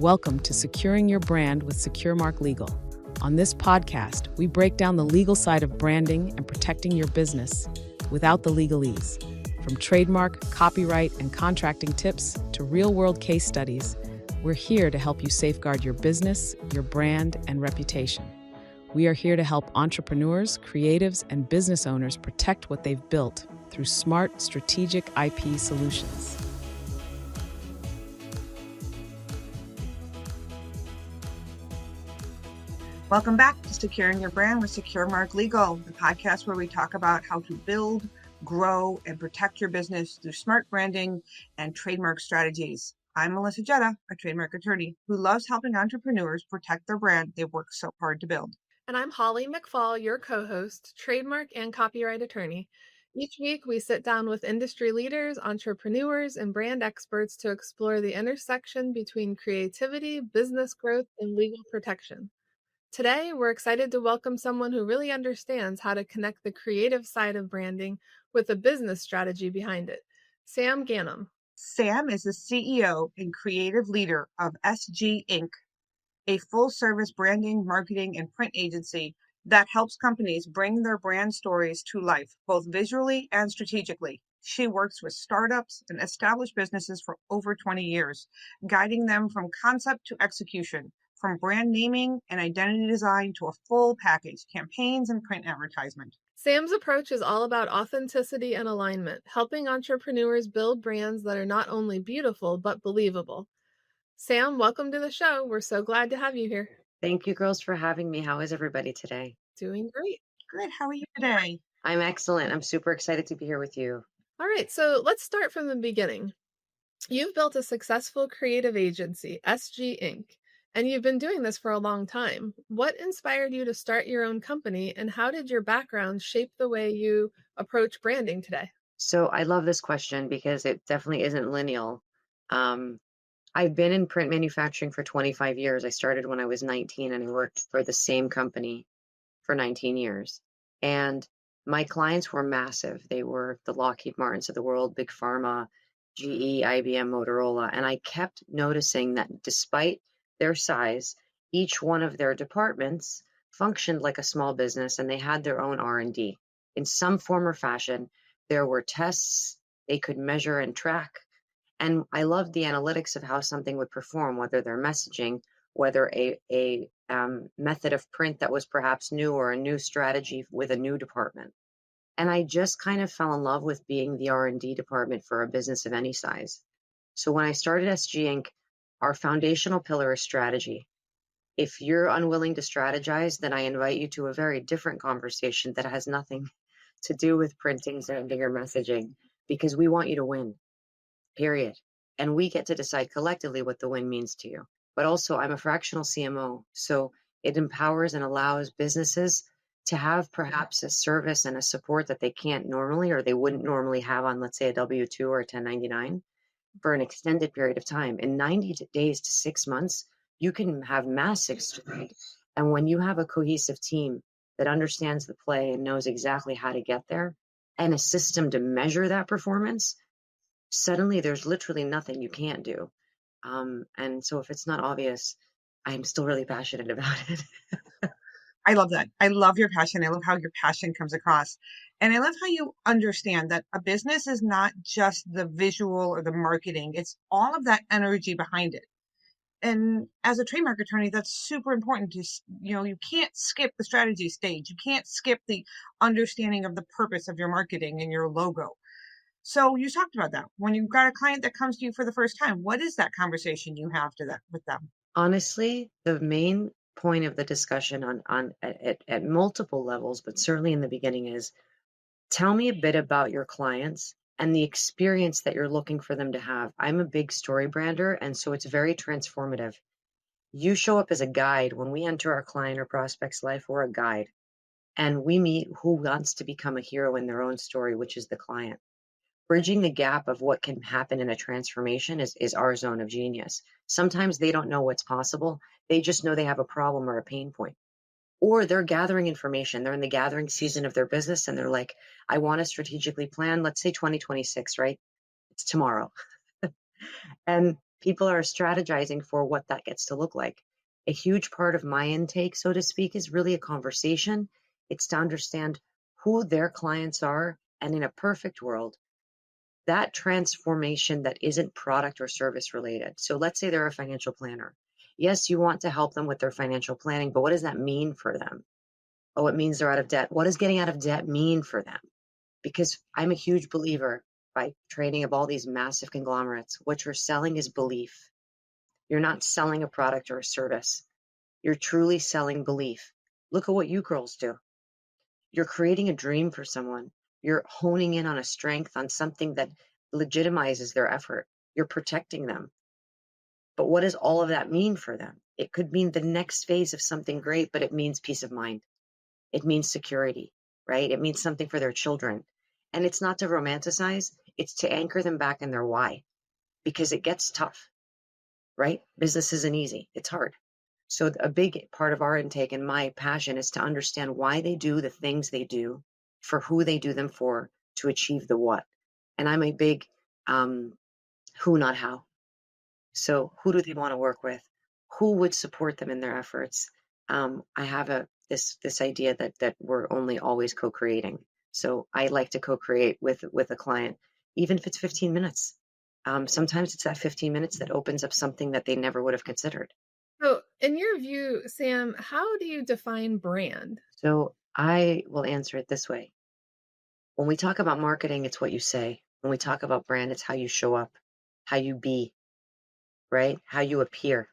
Welcome to Securing Your Brand with Securemark Legal. On this podcast, we break down the legal side of branding and protecting your business without the legalese. From trademark, copyright, and contracting tips to real-world case studies, we're here to help you safeguard your business, your brand, and reputation. We are here to help entrepreneurs, creatives, and business owners protect what they've built through smart, strategic IP solutions. Welcome back to Securing Your Brand with Securemark Legal, the podcast where we talk about how to build, grow, and protect your business through smart branding and trademark strategies. I'm Melissa Jenna, a trademark attorney who loves helping entrepreneurs protect their brand they've worked so hard to build. And I'm Holly McFall, your co-host, trademark and copyright attorney. Each week, we sit down with industry leaders, entrepreneurs, and brand experts to explore the intersection between creativity, business growth, and legal protection. Today, we're excited to welcome someone who really understands how to connect the creative side of branding with the business strategy behind it. Sam Ghanem. Sam is the CEO and creative leader of SG Inc., a full-service branding, marketing, and print agency that helps companies bring their brand stories to life, both visually and strategically. She works with startups and established businesses for over 20 years, guiding them from concept to execution, from brand naming and identity design to a full package, campaigns and print advertisement. Sam's approach is all about authenticity and alignment, helping entrepreneurs build brands that are not only beautiful, but believable. Sam, welcome to the show. We're so glad to have you here. Thank you, girls, for having me. How is everybody today? Doing great. Good. How are you today? I'm excellent. I'm super excited to be here with you. All right, so let's start from the beginning. You've built a successful creative agency, SG Inc., and you've been doing this for a long time. What inspired you to start your own company, and how did your background shape the way you approach branding today? So I love this question because it definitely isn't lineal. I've been in print manufacturing for 25 years. I started when I was 19 and I worked for the same company for 19 years. And my clients were massive. They were the Lockheed Martins of the world, Big Pharma, GE, IBM, Motorola. And I kept noticing that despite their size, each one of their departments functioned like a small business and they had their own R&D. In some form or fashion, there were tests they could measure and track. And I loved the analytics of how something would perform, whether their messaging, whether a method of print that was perhaps new or a new strategy with a new department. And I just kind of fell in love with being the R&D department for a business of any size. So when I started SG Inc., our foundational pillar is strategy. If you're unwilling to strategize, then I invite you to a very different conversation that has nothing to do with printing, sending, or messaging, because we want you to win, period. And we get to decide collectively what the win means to you. But also, I'm a fractional CMO, so it empowers and allows businesses to have perhaps a service and a support that they can't normally, or they wouldn't normally have on, let's say, a W-2 or a 1099 for an extended period of time. In 90 days to 6 months, you can have massive speed. And when you have a cohesive team that understands the play and knows exactly how to get there, and a system to measure that performance, suddenly there's literally nothing you can't do. And so if it's not obvious, I'm still really passionate about it. I love that. I love your passion. I love how your passion comes across. And I love how you understand that a business is not just the visual or the marketing. It's all of that energy behind it. And as a trademark attorney, that's super important to, you can't skip the strategy stage. You can't skip the understanding of the purpose of your marketing and your logo. So you talked about that. When you've got a client that comes to you for the first time, what is that conversation you have with them? Honestly, the main point of the discussion at multiple levels, but certainly in the beginning, is tell me a bit about your clients and the experience that you're looking for them to have. I'm a big story brander, and so it's very transformative. You show up as a guide. When we enter our client or prospect's life, we're a guide. And we meet who wants to become a hero in their own story, which is the client. Bridging the gap of what can happen in a transformation is our zone of genius. Sometimes they don't know what's possible. They just know they have a problem or a pain point. Or they're gathering information. They're in the gathering season of their business and they're like, I want to strategically plan, let's say 2026, right? It's tomorrow. And people are strategizing for what that gets to look like. A huge part of my intake, so to speak, is really a conversation. It's to understand who their clients are. And in a perfect world, that transformation that isn't product or service related. So let's say they're a financial planner. Yes, you want to help them with their financial planning, but what does that mean for them? Oh, it means they're out of debt. What does getting out of debt mean for them? Because I'm a huge believer by training of all these massive conglomerates, what you're selling is belief. You're not selling a product or a service. You're truly selling belief. Look at what you girls do. You're creating a dream for someone. You're honing in on a strength, on something that legitimizes their effort. You're protecting them. But what does all of that mean for them? It could mean the next phase of something great, but it means peace of mind. It means security, right? It means something for their children. And it's not to romanticize, it's to anchor them back in their why, because it gets tough, right? Business isn't easy, it's hard. So a big part of our intake and my passion is to understand why they do the things they do, for who they do them for, to achieve the what. And I'm a big who, not how. So who do they want to work with? Who would support them in their efforts? I have this idea that we're only always co-creating. So I like to co-create with a client, even if it's 15 minutes. Sometimes it's that 15 minutes that opens up something that they never would have considered. So, in your view, Sam, how do you define brand? So I will answer it this way. When we talk about marketing, it's what you say. When we talk about brand, it's how you show up, how you be, right? How you appear.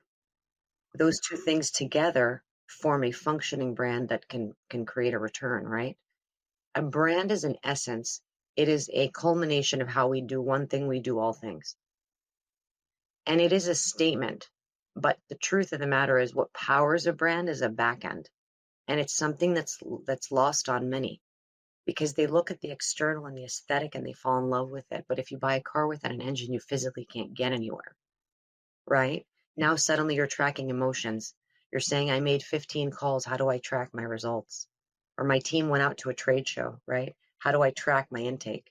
Those two things together form a functioning brand that can create a return, right? A brand is an essence. It is a culmination of how we do one thing, we do all things. And it is a statement. But the truth of the matter is what powers a brand is a backend. And it's something that's lost on many because they look at the external and the aesthetic and they fall in love with it. But if you buy a car without an engine, you physically can't get anywhere, right? Now suddenly you're tracking emotions. You're saying, I made 15 calls. How do I track my results? Or my team went out to a trade show, right? How do I track my intake?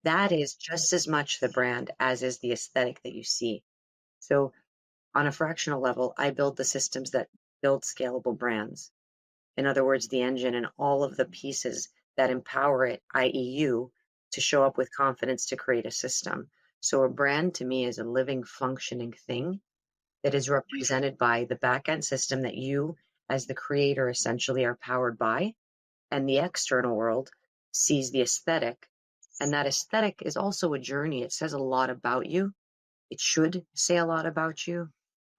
That is just as much the brand as is the aesthetic that you see. So on a fractional level, I build the systems that build scalable brands. In other words, the engine and all of the pieces that empower it, i.e. you, to show up with confidence to create a system. So a brand to me is a living, functioning thing that is represented by the back-end system that you, as the creator, essentially are powered by, and the external world sees the aesthetic. And that aesthetic is also a journey. It says a lot about you. It should say a lot about you.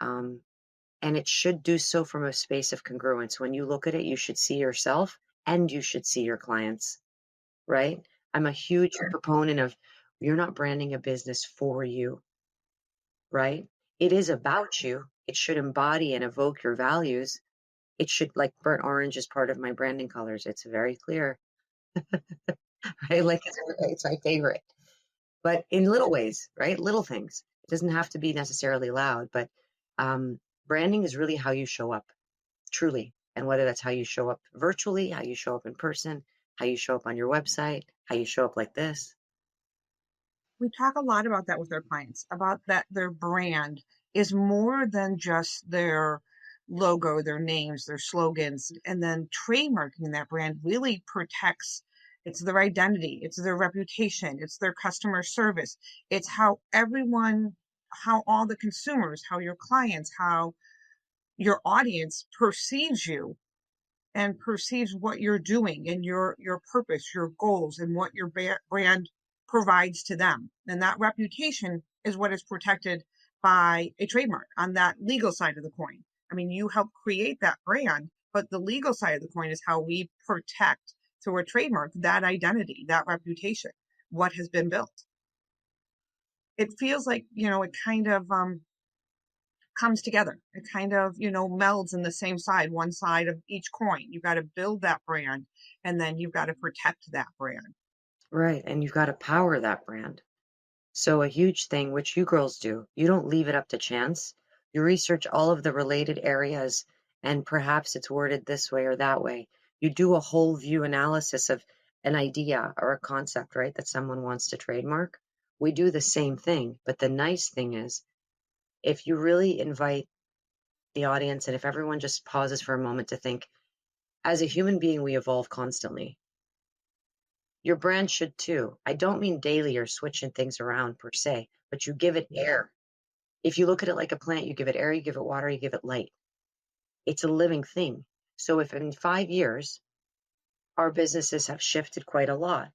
And it should do so from a space of congruence. When you look at it, you should see yourself and you should see your clients, right? I'm a huge proponent of you're not branding a business for you, right? It is about you. It should embody and evoke your values. It should, like burnt orange is part of my branding colors. It's very clear, right? Like it's my favorite, but in little ways, right? Little things. It doesn't have to be necessarily loud, but branding is really how you show up, truly. And whether that's how you show up virtually, how you show up in person, how you show up on your website, how you show up like this. We talk a lot about that with our clients, about that their brand is more than just their logo, their names, their slogans, and then trademarking that brand really protects it's their identity, it's their reputation, it's their customer service, it's how everyone, how all the consumers, how your clients, how your audience perceives you and perceives what you're doing and your purpose, your goals, and what your brand provides to them. And that reputation is what is protected by a trademark on that legal side of the coin. I mean, you help create that brand, but the legal side of the coin is how we protect through a trademark that identity, that reputation, what has been built. It feels like, it kind of comes together. It kind of, melds in the same side, one side of each coin. You've got to build that brand and then you've got to protect that brand. Right. And you've got to power that brand. So a huge thing, which you girls do, you don't leave it up to chance. You research all of the related areas and perhaps it's worded this way or that way. You do a whole view analysis of an idea or a concept, right, that someone wants to trademark. We do the same thing. But the nice thing is if you really invite the audience, and if everyone just pauses for a moment to think, as a human being, we evolve constantly. Your brand should too. I don't mean daily you're switching things around per se, but you give it air. If you look at it like a plant, you give it air, you give it water, you give it light. It's a living thing. So if in 5 years, our businesses have shifted quite a lot,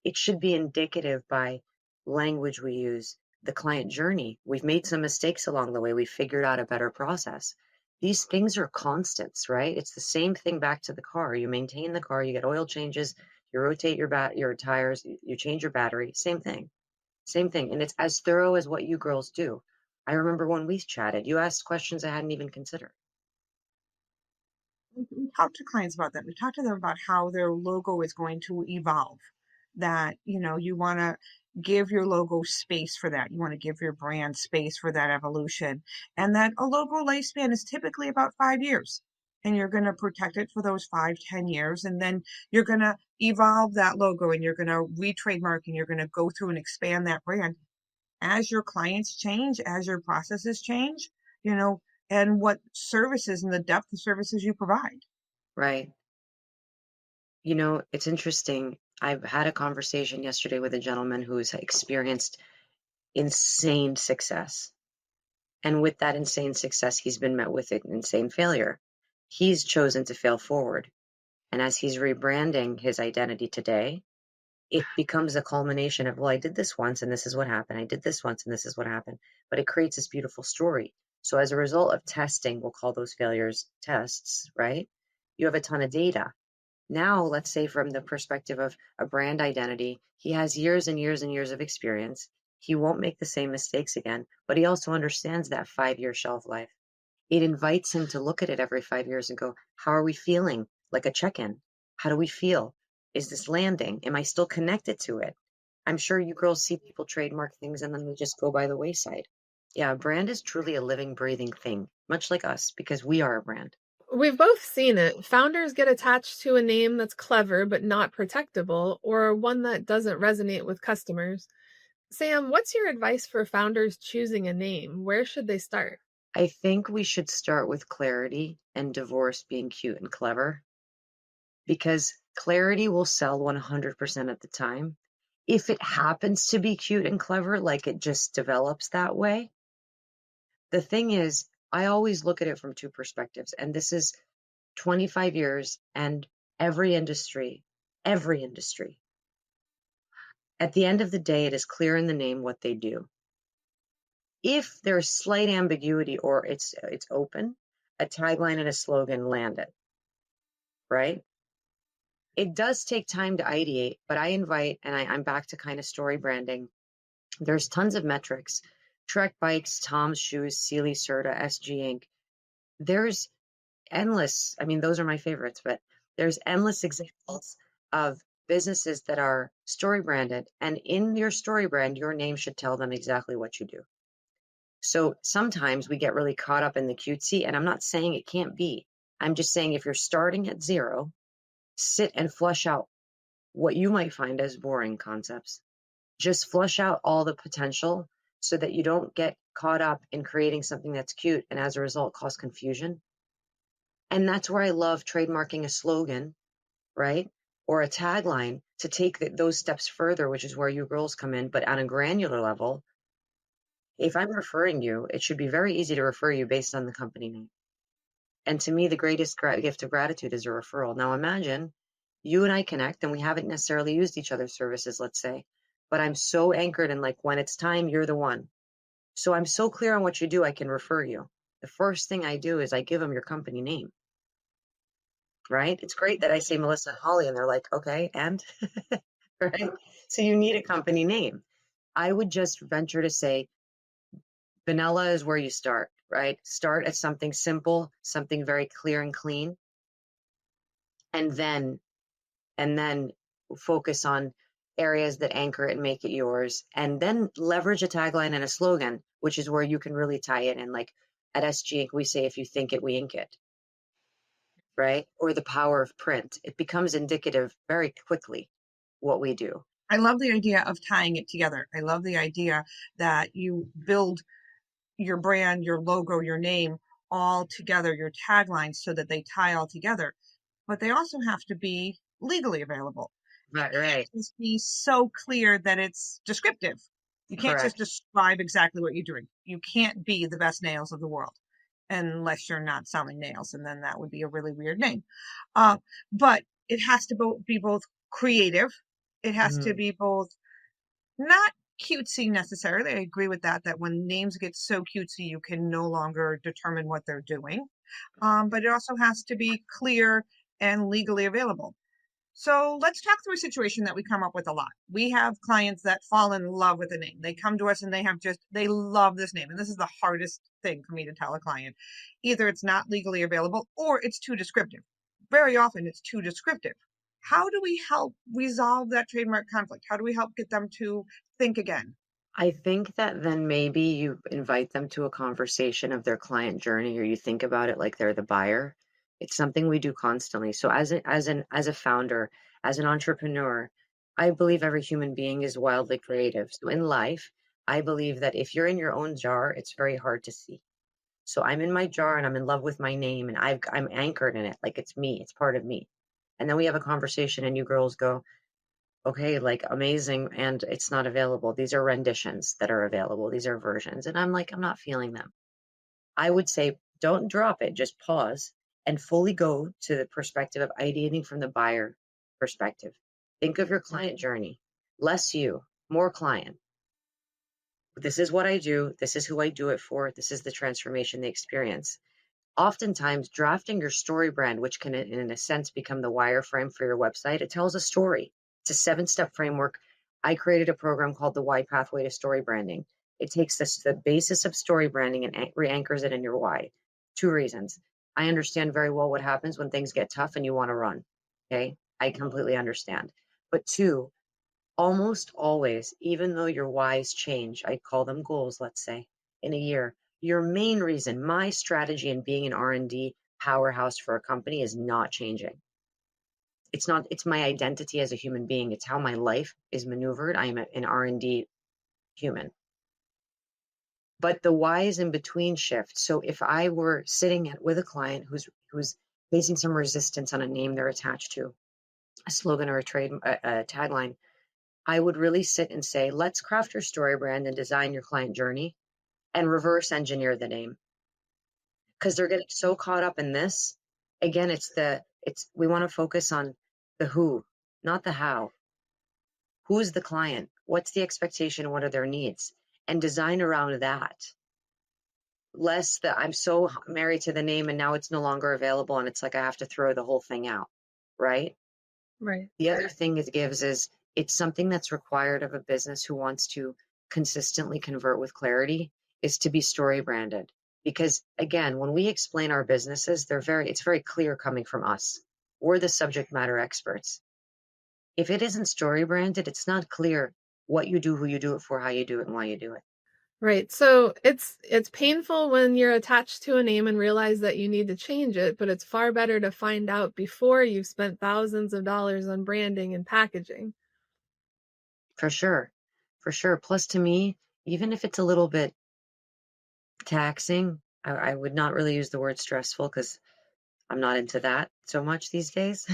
it should be indicative by language we use, the client journey. We've made some mistakes along the way. We figured out a better process. These things are constants, right? It's the same thing back to the car. You maintain the car, you get oil changes, you rotate your tires, you change your battery. Same thing. Same thing. And it's as thorough as what you girls do. I remember when we chatted, you asked questions I hadn't even considered. We talk to clients about that. We talk to them about how their logo is going to evolve. That, you want to give your logo space for that. You want to give your brand space for that evolution. And that a logo lifespan is typically about 5 years. And you're going to protect it for those 5-10 years. And then you're going to evolve that logo and you're going to retrademark and you're going to go through and expand that brand as your clients change, as your processes change, and what services and the depth of services you provide. Right. It's interesting. I've had a conversation yesterday with a gentleman who's experienced insane success. And with that insane success, he's been met with an insane failure. He's chosen to fail forward. And as he's rebranding his identity today, it becomes a culmination of, well, I did this once and this is what happened. I did this once and this is what happened. But it creates this beautiful story. So as a result of testing, we'll call those failures tests, right? You have a ton of data. Now, let's say from the perspective of a brand identity, he has years and years and years of experience. He won't make the same mistakes again, but he also understands that 5-year shelf life. It invites him to look at it every 5 years and go, how are we feeling? Like a check-in. How do we feel? Is this landing? Am I still connected to it? I'm sure you girls see people trademark things and then they just go by the wayside. Yeah, a brand is truly a living, breathing thing, much like us, because we are a brand. We've both seen it. Founders get attached to a name that's clever but not protectable, or one that doesn't resonate with customers. Sam, what's your advice for founders choosing a name? Where should they start? I think we should start with clarity and divorce being cute and clever, because clarity will sell 100% of the time. If it happens to be cute and clever, like it just develops that way. The thing is, I always look at it from two perspectives, and this is 25 years and every industry. At the end of the day, it is clear in the name what they do. If there's slight ambiguity or it's open, a tagline and a slogan land it, right? It does take time to ideate, but I invite, and I'm back to kind of story branding. There's tons of metrics. Trek Bikes, Tom's Shoes, Sealy Serta, SG Inc. There's endless, those are my favorites, but there's endless examples of businesses that are story branded. And in your story brand, your name should tell them exactly what you do. So sometimes we get really caught up in the cutesy, and I'm not saying it can't be. I'm just saying if you're starting at zero, sit and flush out what you might find as boring concepts. Just flush out all the potential so that you don't get caught up in creating something that's cute and as a result cause confusion. And that's where I love trademarking a slogan, right? Or a tagline to take those steps further, which is where you girls come in. But on a granular level, if I'm referring you, it should be very easy to refer you based on the company name. And to me, the greatest gift of gratitude is a referral. Now imagine you and I connect and we haven't necessarily used each other's services, let's say, but I'm so anchored in like, when it's time, you're the one. So I'm so clear on what you do, I can refer you. The first thing I do is I give them your company name, right? It's great that I say Melissa and Holly and they're like, okay, and right? So you need a company name. I would just venture to say, vanilla is where you start, right? Start at something simple, something very clear and clean. And then focus on areas that anchor it and make it yours. And then leverage a tagline and a slogan, which is where you can really tie it in. Like at SG Inc., we say, if you think it, we ink it, right? Or the power of print. It becomes indicative very quickly what we do. I love the idea of tying it together. I love the idea that you build your brand, your logo, your name all together, your tagline, so that they tie all together. But they also have to be legally available. Right, It right. can't just be so clear that it's descriptive. You can't just Correct. describe exactly what you're doing. You can't be the best nails of the world unless you're not selling nails, and then that would be a really weird name. But it has to be both creative. It has to Mhm. be both not cutesy necessarily. I agree with that, that when names get so cutesy, you can no longer determine what they're doing. But it also has to be clear and legally available. So let's talk through a situation that we come up with a lot. We have clients that fall in love with a name. They come to us and they love this name. And this is the hardest thing for me to tell a client. Either it's not legally available or it's too descriptive. Very often it's too descriptive. How do we help resolve that trademark conflict? How do we help get them to think again? I think that then maybe you invite them to a conversation of their client journey, or you think about it like they're the buyer. It's something we do constantly. So as a founder, as an entrepreneur, I believe every human being is wildly creative. So in life, I believe that if you're in your own jar, it's very hard to see. So I'm in my jar and I'm in love with my name and I'm anchored in it like it's me, it's part of me. And then we have a conversation and you girls go, okay, like amazing, and it's not available. These are renditions that are available. These are versions. And I'm like, I'm not feeling them. I would say don't drop it, just pause and fully go to the perspective of ideating from the buyer perspective. Think of your client journey, less you, more client. This is what I do. This is who I do it for. This is the transformation they experience. Oftentimes, drafting your story brand, which can, in a sense, become the wireframe for your website, it tells a story. It's a 7-step framework. I created a program called the Why Pathway to Story Branding. It takes the basis of story branding and re-anchors it in your why. 2 reasons. I understand very well what happens when things get tough and you want to run. Okay. I completely understand. But 2, almost always, even though your whys change, I call them goals, let's say, in a year, your main reason, my strategy in being an R&D powerhouse for a company is not changing. It's not, it's my identity as a human being. It's how my life is maneuvered. I am an R&D human. But the whys in between shift. So if I were sitting with a client who's facing some resistance on a name they're attached to, a slogan or a tagline, I would really sit and say, let's craft your story brand and design your client journey and reverse engineer the name. Because they're getting so caught up in this. Again, we want to focus on the who, not the how. Who's the client? What's the expectation? What are their needs? And design around that. Less that I'm so married to the name and now it's no longer available and it's like I have to throw the whole thing out. Right? Right. The other thing it gives is it's something that's required of a business who wants to consistently convert with clarity is to be story branded. Because again, when we explain our businesses, it's very clear coming from us. We're the subject matter experts. If it isn't story branded, it's not clear what you do, who you do it for, how you do it, and why you do it. Right. So it's painful when you're attached to a name and realize that you need to change it, but it's far better to find out before you've spent thousands of dollars on branding and packaging. For sure. For sure. Plus to me, even if it's a little bit taxing, I would not really use the word stressful because I'm not into that so much these days.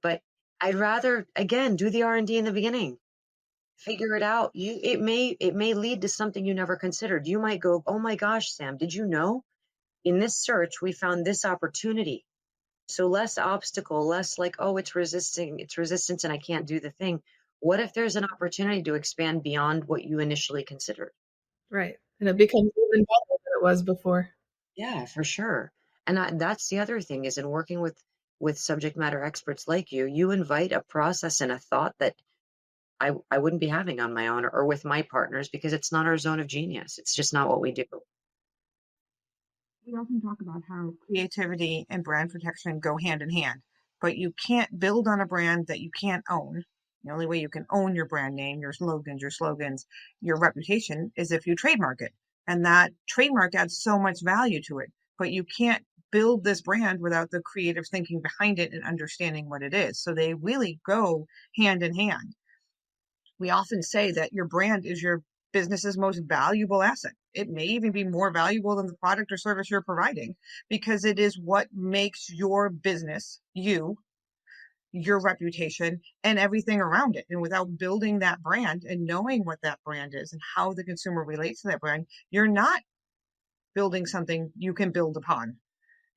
But I'd rather, again, do the R&D in the beginning. Figure it out. It may lead to something you never considered. You might go, "Oh my gosh, Sam, did you know? In this search, we found this opportunity." So less obstacle, less like, "Oh, it's resistance and I can't do the thing." What if there's an opportunity to expand beyond what you initially considered? Right. And it becomes even better than it was before. Yeah, for sure. And that's the other thing is in working with subject matter experts like you invite a process and a thought that I wouldn't be having on my own or with my partners because it's not our zone of genius. It's just not what we do. We often talk about how creativity and brand protection go hand in hand, but you can't build on a brand that you can't own. The only way you can own your brand name, your slogans, your reputation is if you trademark it. And that trademark adds so much value to it. But you can't build this brand without the creative thinking behind it and understanding what it is. So they really go hand in hand. We often say that your brand is your business's most valuable asset. It may even be more valuable than the product or service you're providing, because it is what makes your business, your reputation, and everything around it. And without building that brand and knowing what that brand is and how the consumer relates to that brand, you're not building something you can build upon.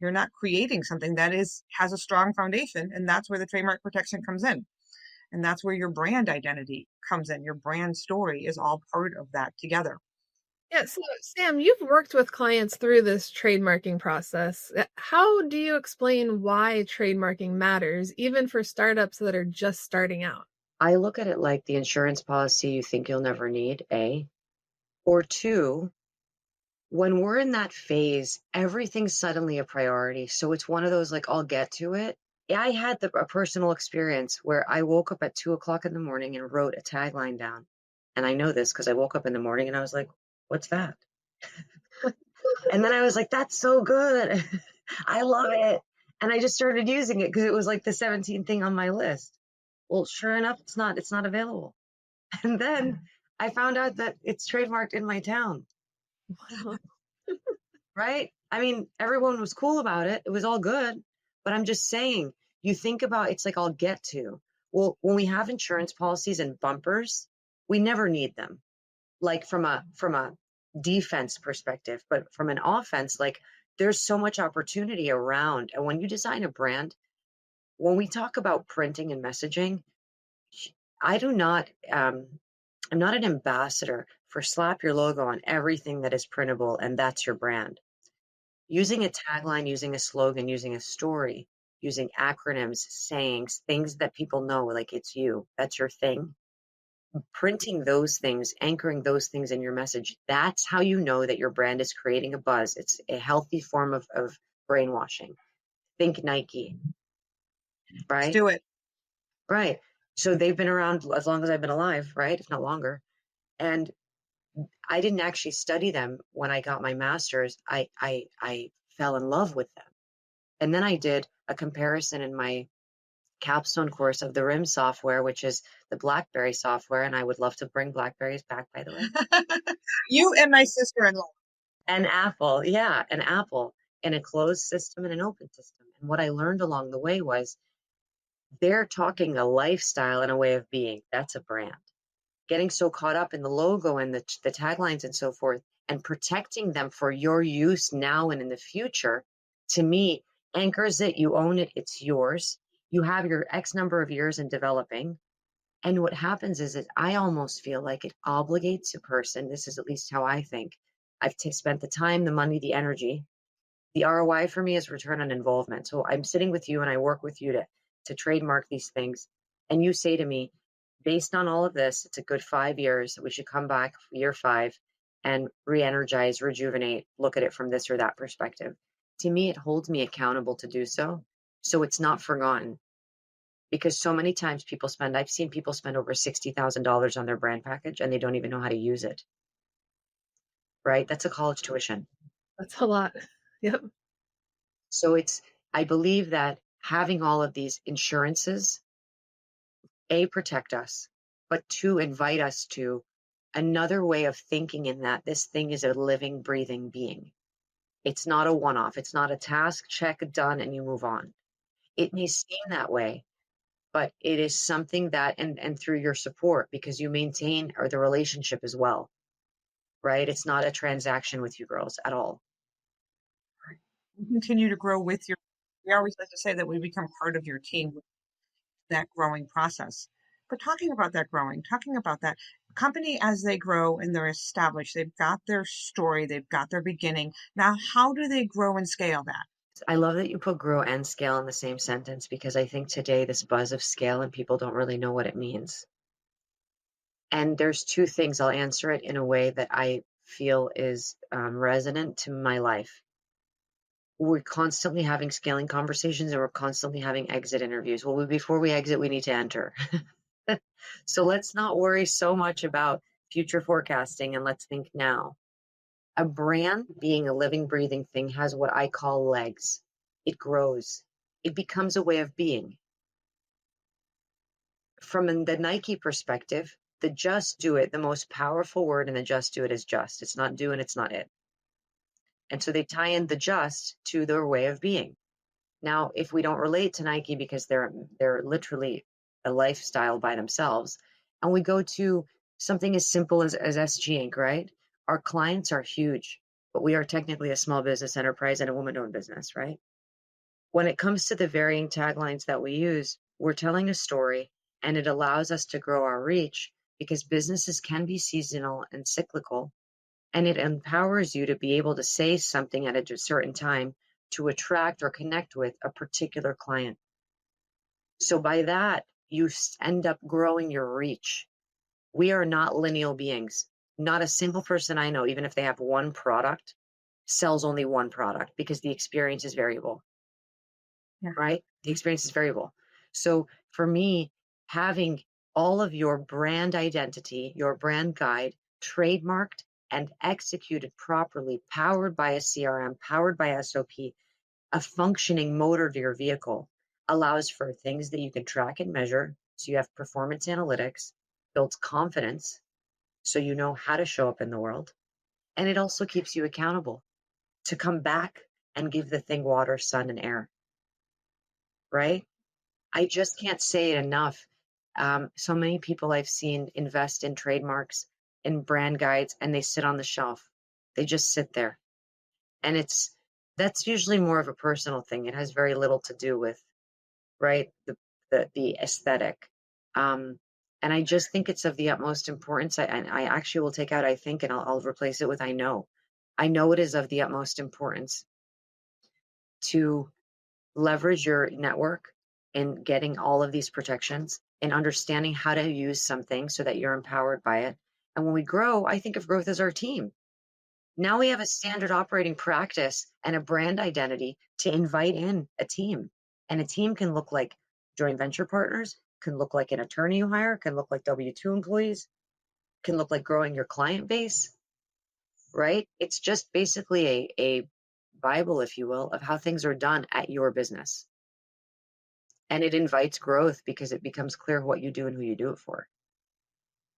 You're not creating something that has a strong foundation. And that's where the trademark protection comes in. And that's where your brand identity comes in. Your brand story is all part of that together. Yeah, so Sam, you've worked with clients through this trademarking process. How do you explain why trademarking matters, even for startups that are just starting out? I look at it like the insurance policy you think you'll never need, A, or two, when we're in that phase, everything's suddenly a priority. So it's one of those like, I'll get to it. I had a personal experience where I woke up at 2 o'clock in the morning and wrote a tagline down. And I know this because I woke up in the morning and I was like, what's that? And then I was like, that's so good. I love it. And I just started using it because it was like the 17th thing on my list. Well, sure enough, it's not available. And then I found out that it's trademarked in my town. Wow. Right? I mean, everyone was cool about it. It was all good. But I'm just saying, you think about it's like I'll get to. Well, when we have insurance policies and bumpers, we never need them. Like from a defense perspective, but from an offense, like there's so much opportunity around. And when you design a brand, when we talk about printing and messaging, I do not I'm not an ambassador for slap your logo on everything that is printable and that's your brand. Using a tagline, using a slogan, using a story, using acronyms, sayings, things that people know, like it's you, that's your thing. Printing those things, anchoring those things in your message, that's how you know that your brand is creating a buzz. It's a healthy form of brainwashing. Think Nike, Let's right? do it. Right. So they've been around as long as I've been alive, right? If not longer. And I didn't actually study them when I got my master's. I fell in love with them. And then I did a comparison in my capstone course of the RIM software, which is the BlackBerry software. And I would love to bring Blackberries back, by the way. You and my sister-in-law. And Apple, yeah, an Apple, and a closed system and an open system. And what I learned along the way was they're talking a lifestyle and a way of being. That's a brand. Getting so caught up in the logo and the taglines and so forth, and protecting them for your use now and in the future, to me, anchors it. You own it. It's yours. You have your X number of years in developing. And what happens is that I almost feel like it obligates a person. This is at least how I think. I've spent the time, the money, the energy. The ROI for me is return on involvement. So I'm sitting with you and I work with you to trademark these things. And you say to me, based on all of this, it's a good 5 years. We should come back year 5 and re-energize, rejuvenate, look at it from this or that perspective. To me, it holds me accountable to do so. So it's not forgotten. Because so many times I've seen people spend over $60,000 on their brand package and they don't even know how to use it. Right? That's a college tuition. That's a lot. Yep. So I believe that having all of these insurances, A, protect us, but 2, invite us to another way of thinking in that this thing is a living, breathing being. It's not a one-off. It's not a task, check, done, and you move on. It may seem that way, but it is something that, and through your support, because you maintain the relationship as well, right? It's not a transaction with you girls at all. Continue to grow with we always like to say that we become part of your team with that growing process. But talking about that company as they grow and they're established, they've got their story, they've got their beginning. Now, how do they grow and scale that? I love that you put grow and scale in the same sentence, because I think today this buzz of scale and people don't really know what it means. And there's 2 things. I'll answer it in a way that I feel is resonant to my life. We're constantly having scaling conversations and we're constantly having exit interviews. Well, before we exit, we need to enter. So let's not worry so much about future forecasting and let's think now. A brand, being a living, breathing thing, has what I call legs. It grows. It becomes a way of being. From the Nike perspective, The just do it, the most powerful word in the just do it is just. It's not do and it's not it. And so they tie in the just to their way of being. Now, if we don't relate to Nike because they're literally a lifestyle by themselves, and we go to something as simple as SG Inc., right? Our clients are huge, but we are technically a small business enterprise and a woman-owned business, right? When it comes to the varying taglines that we use, we're telling a story, and it allows us to grow our reach because businesses can be seasonal and cyclical, and it empowers you to be able to say something at a certain time to attract or connect with a particular client. So by that, you end up growing your reach. We are not lineal beings. Not a single person I know, even if they have one product, sells only one product because the experience is variable. Yeah. Right? The experience is variable. So for me, having all of your brand identity, your brand guide, trademarked and executed properly, powered by a CRM, powered by SOP, a functioning motor to your vehicle, allows for things that you can track and measure. So you have performance analytics, builds confidence, so you know how to show up in the world. And it also keeps you accountable to come back and give the thing water, sun, and air. Right? I just can't say it enough. So many people I've seen invest in trademarks, in brand guides, and they sit on the shelf. They just sit there. And that's usually more of a personal thing. It has very little to do with, right, the aesthetic. And I just think it's of the utmost importance. I actually will take out I think, and I'll replace it with I know. I know it is of the utmost importance to leverage your network in getting all of these protections and understanding how to use something so that you're empowered by it. And when we grow, I think of growth as our team. Now we have a standard operating practice and a brand identity to invite in a team. And a team can look like joint venture partners, can look like an attorney you hire, can look like W-2 employees, can look like growing your client base, right? It's just basically a Bible, if you will, of how things are done at your business. And it invites growth because it becomes clear what you do and who you do it for.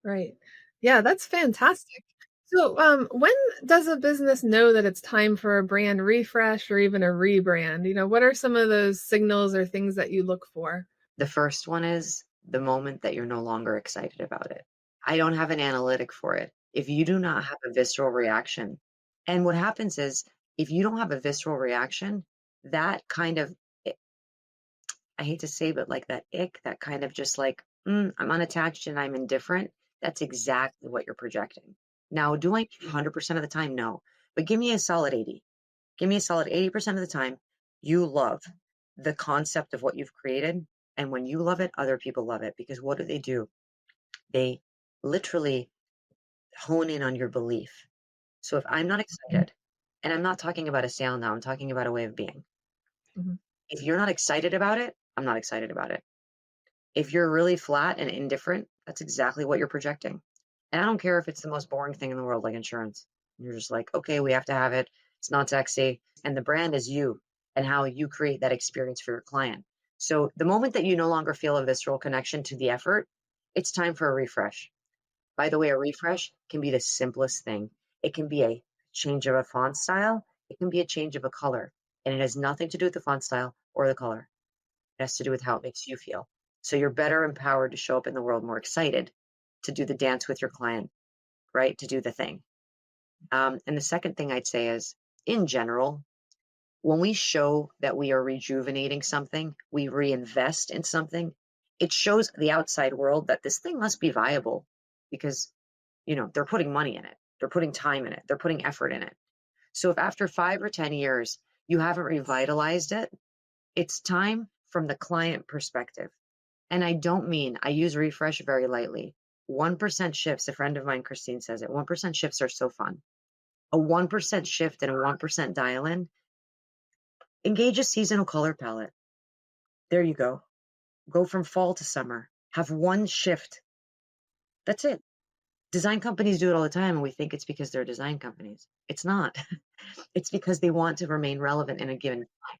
Right. Yeah, that's fantastic. So, when does a business know that it's time for a brand refresh or even a rebrand? What are some of those signals or things that you look for? The first one is the moment that you're no longer excited about it. I don't have an analytic for it. If you do not have a visceral reaction, and what happens is if you don't have a visceral reaction, that kind of, I hate to say, but like that ick, that kind of just like, I'm unattached and I'm indifferent. That's exactly what you're projecting. Now, do I 100% of the time? No, but give me a solid 80. Give me a solid 80% of the time. You love the concept of what you've created. And when you love it, other people love it because what do? They literally hone in on your belief. So if I'm not excited, and I'm not talking about a sale now, I'm talking about a way of being. Mhm. If you're not excited about it, I'm not excited about it. If you're really flat and indifferent, that's exactly what you're projecting. And I don't care if it's the most boring thing in the world, like insurance. You're just like, okay, we have to have it. It's not sexy. And the brand is you and how you create that experience for your client. So the moment that you no longer feel a visceral connection to the effort, it's time for a refresh. By the way, a refresh can be the simplest thing. It can be a change of a font style. It can be a change of a color. And it has nothing to do with the font style or the color. It has to do with how it makes you feel. So you're better empowered to show up in the world more excited to do the dance with your client, right? To do the thing. And the second thing I'd say is, in general, when we show that we are rejuvenating something, we reinvest in something, it shows the outside world that this thing must be viable because, they're putting money in it. They're putting time in it. They're putting effort in it. So if after 5 or 10 years, you haven't revitalized it, it's time from the client perspective. And I use refresh very lightly. 1% shifts, a friend of mine, Christine, says it. 1% shifts are so fun. A 1% shift and a 1% dial in, engage a seasonal color palette. There you go. Go from fall to summer. Have one shift. That's it. Design companies do it all the time, and we think it's because they're design companies. It's not. It's because they want to remain relevant in a given time,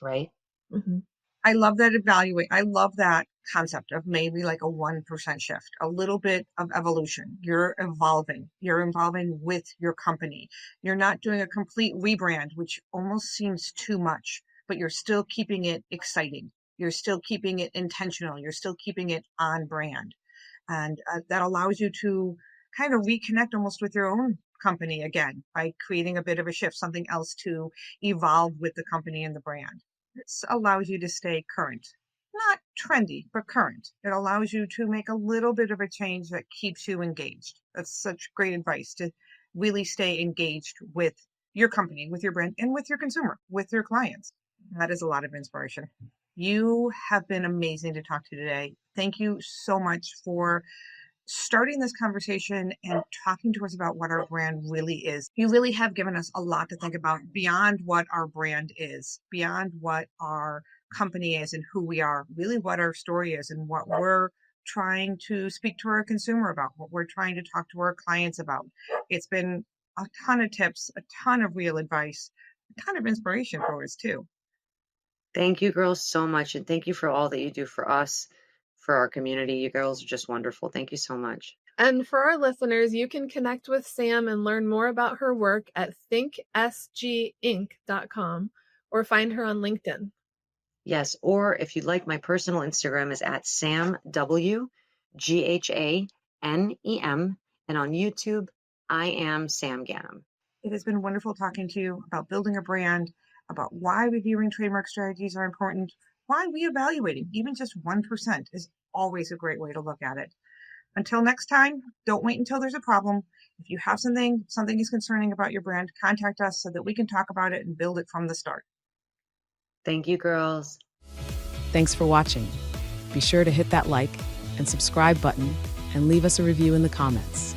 right? Mhm. I love that evaluate. I love that concept of maybe like a 1% shift, a little bit of evolution. You're evolving with your company. You're not doing a complete rebrand, which almost seems too much, but you're still keeping it exciting. You're still keeping it intentional. You're still keeping it on brand. And that allows you to kind of reconnect almost with your own company again by creating a bit of a shift, something else to evolve with the company and the brand. This allows you to stay current, not trendy, but current. It allows you to make a little bit of a change that keeps you engaged. That's such great advice, to really stay engaged with your company, with your brand, and with your consumer, with your clients. That is a lot of inspiration. You have been amazing to talk to today. Thank you so much for starting this conversation and talking to us about what our brand really is. You really have given us a lot to think about beyond what our brand is, beyond what our company is and who we are, really what our story is and what we're trying to speak to our consumer about, what we're trying to talk to our clients about. It's been a ton of tips, a ton of real advice, a ton of inspiration for us too. Thank you, girls, so much. And thank you for all that you do for us, for our community. You girls are just wonderful. Thank you so much. And for our listeners, you can connect with Sam and learn more about her work at thinksginc.com or find her on LinkedIn. Yes, or if you'd like, my personal Instagram is at SamWGhanem, and on YouTube, I am Sam Ghanem. It has been wonderful talking to you about building a brand, about why reviewing trademark strategies are important, why reevaluating even just 1% is always a great way to look at it. Until next time, don't wait until there's a problem. If you have something is concerning about your brand, contact us so that we can talk about it and build it from the start. Thank you, girls. Thanks for watching. Be sure to hit that like and subscribe button and leave us a review in the comments.